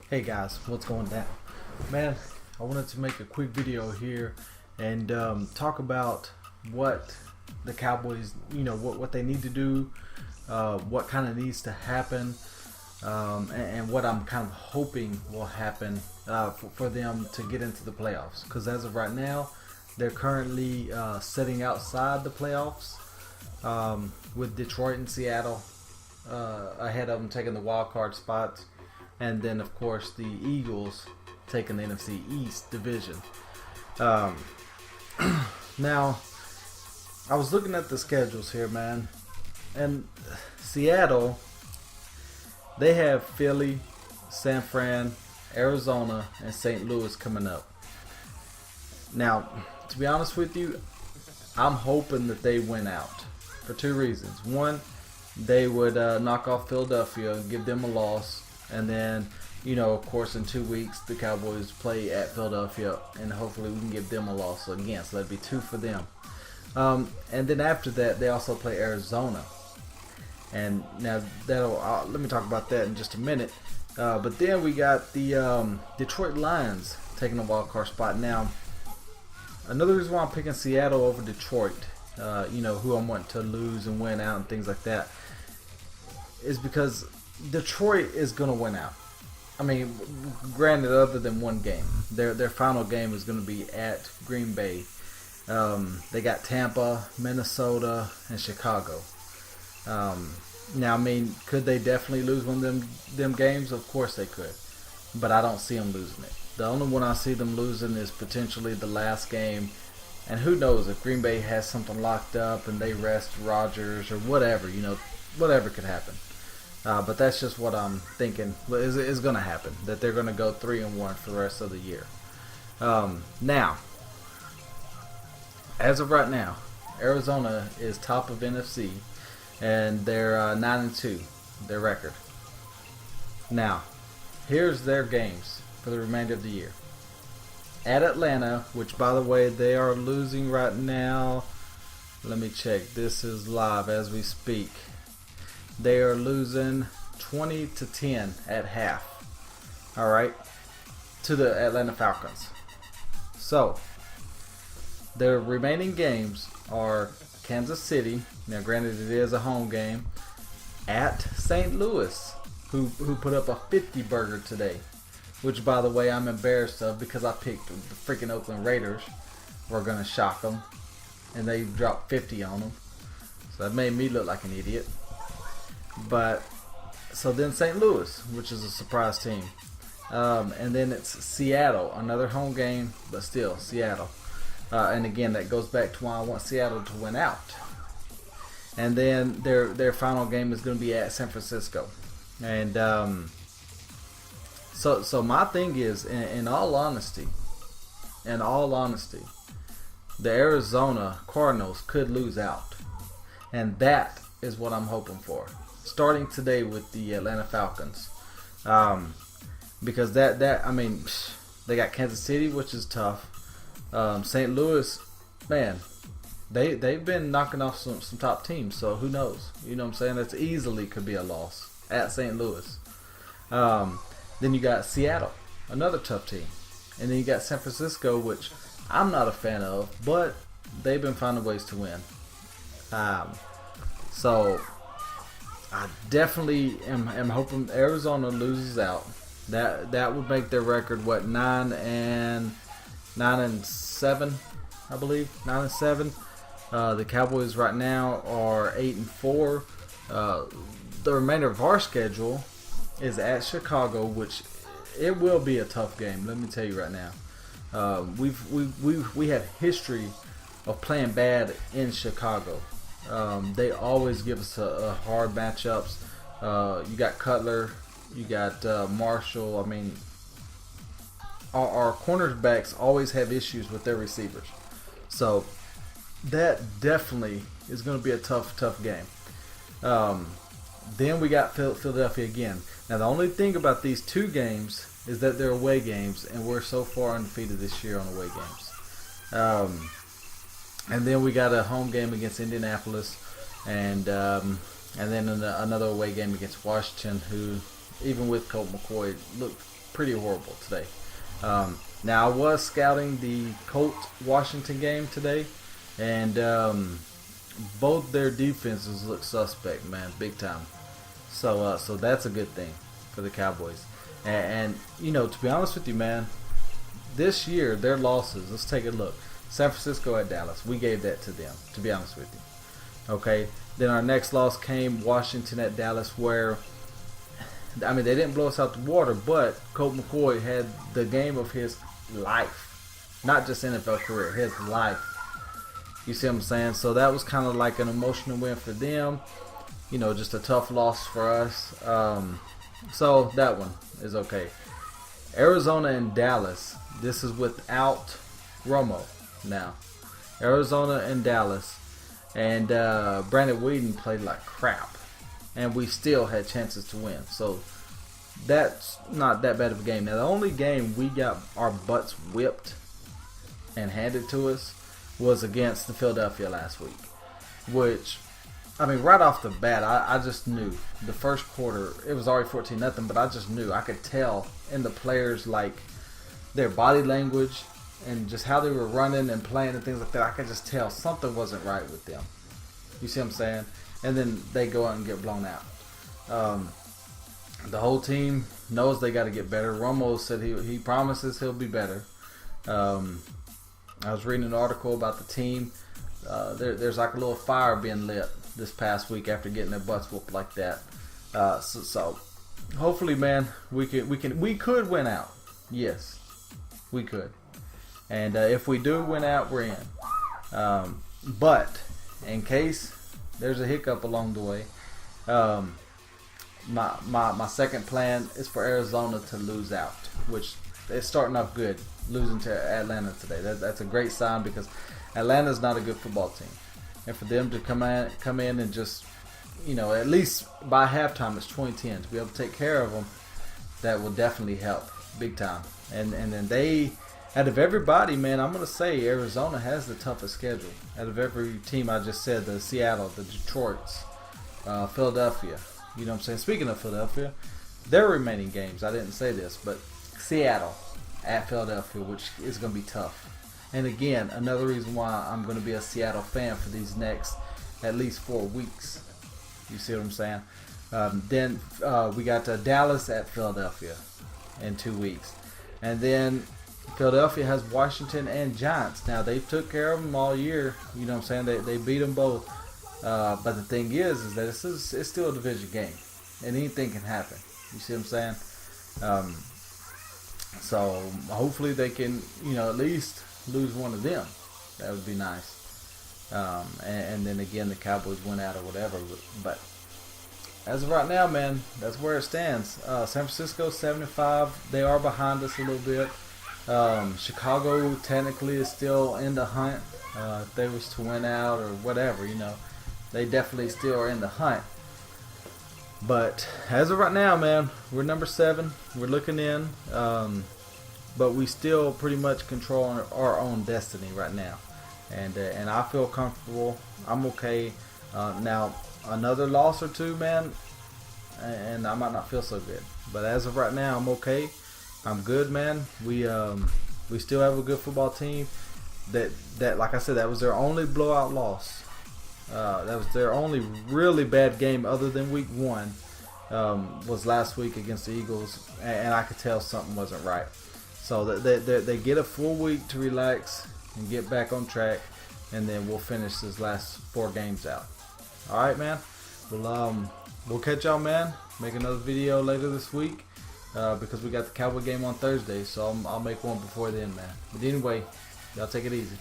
Hey guys, what's going down? Man, I wanted to make a quick video here and talk about what the Cowboys, what they need to do, what kind of needs to happen, and what I'm kind of hoping will happen for them to get into the playoffs. Because as of right now, they're currently sitting outside the playoffs with Detroit and Seattle ahead of them taking the wild card spots. And then, of course, the Eagles taking the NFC East division. Now, I was looking at the schedules here, man. And Seattle, they have Philly, San Fran, Arizona, and St. Louis coming up. Now, to be honest with you, I'm hoping that they win out for two reasons. One, they would knock off Philadelphia and give them a loss. And then, of course, in 2 weeks, the Cowboys play at Philadelphia, and hopefully we can give them a loss again. So that'd be two for them. And then after that, they also play Arizona. And now let me talk about that in just a minute. But then we got the Detroit Lions taking a wild card spot. Now, another reason why I'm picking Seattle over Detroit, who I'm wanting to lose and win out and things like that, is because Detroit is going to win out. I mean, granted, other than one game. Their final game is going to be at Green Bay. They got Tampa, Minnesota, and Chicago. Now, I mean, could they definitely lose one of them games? Of course they could. But I don't see them losing it. The only one I see them losing is potentially the last game. And who knows if Green Bay has something locked up and they rest Rodgers or whatever. Whatever could happen. But that's just what I'm thinking is going to happen. That they're going to go 3-1 for the rest of the year. Now, as of right now, Arizona is top of NFC, and they're 9-2, their record. Now, here's their games for the remainder of the year. At Atlanta, which by the way they are losing right now. Let me check. This is live as we speak. They are losing 20-10 at half. All right, to the Atlanta Falcons. So their remaining games are Kansas City. Now, granted, it is a home game. At St. Louis, who put up a 50 burger today, which by the way I'm embarrassed of because I picked the freaking Oakland Raiders. We're gonna shock them, and they dropped 50 on them. So that made me look like an idiot. But so then St. Louis, which is a surprise team, and then it's Seattle, another home game, but still Seattle. And again, that goes back to why I want Seattle to win out. And then their final game is going to be at San Francisco. And so my thing is, in all honesty, the Arizona Cardinals could lose out, and that is what I'm hoping for. Starting today with the Atlanta Falcons, because I mean, they got Kansas City, which is tough. St. Louis, man, they've been knocking off some top teams, so who knows? You know what I'm saying? That's easily could be a loss at St. Louis. Then you got Seattle, another tough team, and then you got San Francisco, which I'm not a fan of, but they've been finding ways to win. So I definitely am hoping Arizona loses out. That would make their record 9-7, I believe, 9-7. The Cowboys right now are 8-4. The remainder of our schedule is at Chicago, which it will be a tough game. Let me tell you right now. We have history of playing bad in Chicago. They always give us a hard matchups. You got Cutler, you got Marshall. I mean, our cornerbacks always have issues with their receivers. So that definitely is going to be a tough game. Then we got Philadelphia again. Now, the only thing about these two games is that they're away games, and we're so far undefeated this year on away games. And then we got a home game against Indianapolis, and then another away game against Washington, who, even with Colt McCoy, looked pretty horrible today. Now I was scouting the Colts-Washington game today, and both their defenses look suspect, man, big time. So that's a good thing for the Cowboys. And you know, to be honest with you, man, this year their losses. Let's take a look. San Francisco at Dallas. We gave that to them, to be honest with you. Okay. Then our next loss came Washington at Dallas, where I mean they didn't blow us out the water, but Colt McCoy had the game of his life, not just NFL career, his life. You see what I'm saying? So that was kind of like an emotional win for them. You know, just a tough loss for us. So that one is okay. Arizona and Dallas. This is without Romo now. Arizona and Dallas. And Brandon Whedon played like crap. And we still had chances to win. So that's not that bad of a game. Now the only game we got our butts whipped and handed to us was against the Philadelphia last week. Which, I mean, right off the bat, I just knew. The first quarter, it was already 14-0, but I just knew. I could tell in the players, like, their body language and just how they were running and playing and things like that. I could just tell something wasn't right with them. You see what I'm saying? And then they go out and get blown out. The whole team knows they got to get better. Romo said he promises he'll be better. I was reading an article about the team. There's like a little fire being lit this past week after getting their butts whooped like that. So hopefully, man, we could win out. Yes, we could. And if we do win out, we're in. But in case there's a hiccup along the way, my second plan is for Arizona to lose out, which it's starting off good, losing to Atlanta today. That's a great sign because Atlanta's not a good football team, and for them to come in and just, you know, at least by halftime it's 20-10 to be able to take care of them, that will definitely help big time. And then they, out of everybody, man, I'm gonna say Arizona has the toughest schedule out of every team I just said. The Seattle, the Detroits, Philadelphia. You know what I'm saying? Speaking of Philadelphia, their remaining games, I didn't say this, but Seattle at Philadelphia, which is going to be tough. And again, another reason why I'm going to be a Seattle fan for these next at least 4 weeks. You see what I'm saying? Then we got Dallas at Philadelphia in 2 weeks. And then Philadelphia has Washington and Giants. Now, they took care of them all year. You know what I'm saying? They beat them both. But the thing is that it's still a division game, and anything can happen. You see what I'm saying? So hopefully they can, you know, at least lose one of them. That would be nice. And then again, the Cowboys win out or whatever. But as of right now, man, that's where it stands. San Francisco 75. They are behind us a little bit. Chicago technically is still in the hunt. If they was to win out or whatever, you know. They definitely still are in the hunt. But as of right now, man, we're number 7. We're looking in. But we still pretty much control our own destiny right now. And I feel comfortable. I'm okay. Now, another loss or two, man, and I might not feel so good. But as of right now, I'm okay. I'm good, man. We still have a good football team. That like I said, that was their only blowout loss. That was their only really bad game other than week 1, was last week against the Eagles, and I could tell something wasn't right. So they get a full week to relax and get back on track, and then we'll finish this last 4 games out. All right, man. We'll catch y'all, man. Make another video later this week because we got the Cowboy game on Thursday, so I'll make one before then, man. But anyway, y'all take it easy.